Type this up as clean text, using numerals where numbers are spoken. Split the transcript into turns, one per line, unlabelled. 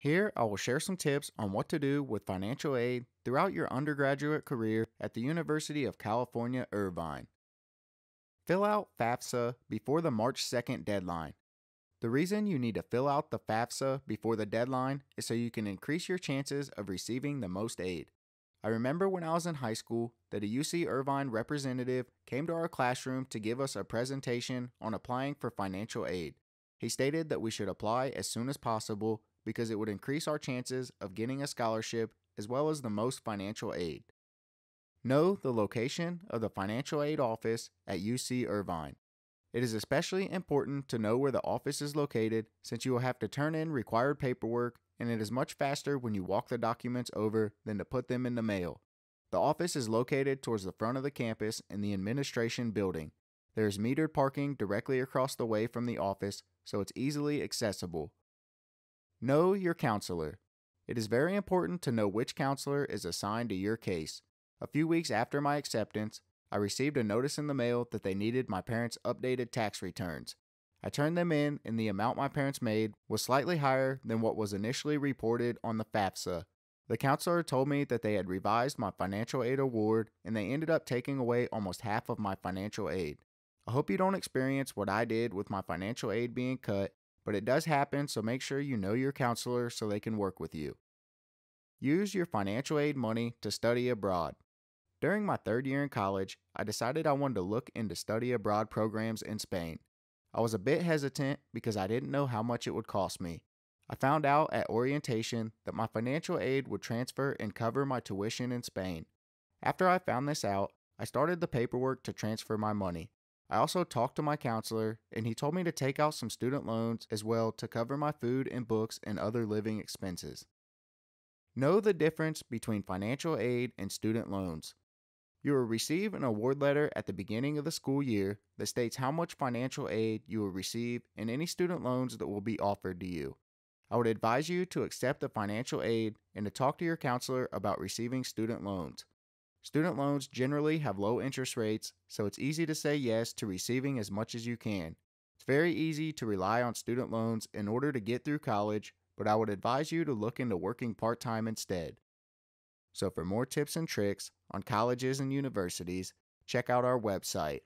Here, I will share some tips on what to do with financial aid throughout your undergraduate career at the University of California, Irvine. Fill out FAFSA before the March 2nd deadline. The reason you need to fill out the FAFSA before the deadline is so you can increase your chances of receiving the most aid. I remember when I was in high school that a UC-Irvine representative came to our classroom to give us a presentation on applying for financial aid. He stated that we should apply as soon as possible because it would increase our chances of getting a scholarship as well as the most financial aid. Know the location of the financial aid office at UC-Irvine. It is especially important to know where the office is located since you will have to turn in required paperwork, and it is much faster when you walk the documents over than to put them in the mail. The office is located towards the front of the campus in the administration building. There is metered parking directly across the way from the office, so it's easily accessible. Know your counselor. It is very important to know which counselor is assigned to your case. A few weeks after my acceptance, I received a notice in the mail that they needed my parents' updated tax returns. I turned them in, and the amount my parents made was slightly higher than what was initially reported on the FAFSA. The counselor told me that they had revised my financial aid award, and they ended up taking away almost half of my financial aid. I hope you don't experience what I did with my financial aid being cut, but it does happen, so make sure you know your counselor so they can work with you. Use your financial aid money to study abroad. During my third year in college, I decided I wanted to look into study abroad programs in Spain. I was a bit hesitant because I didn't know how much it would cost me. I found out at orientation that my financial aid would transfer and cover my tuition in Spain. After I found this out, I started the paperwork to transfer my money. I also talked to my counselor, and he told me to take out some student loans as well to cover my food and books and other living expenses. Know the difference between financial aid and student loans. You will receive an award letter at the beginning of the school year that states how much financial aid you will receive and any student loans that will be offered to you. I would advise you to accept the financial aid and to talk to your counselor about receiving student loans. Student loans generally have low interest rates, so it's easy to say yes to receiving as much as you can. It's very easy to rely on student loans in order to get through college, but I would advise you to look into working part-time instead. So for more tips and tricks on colleges and universities, check out our website,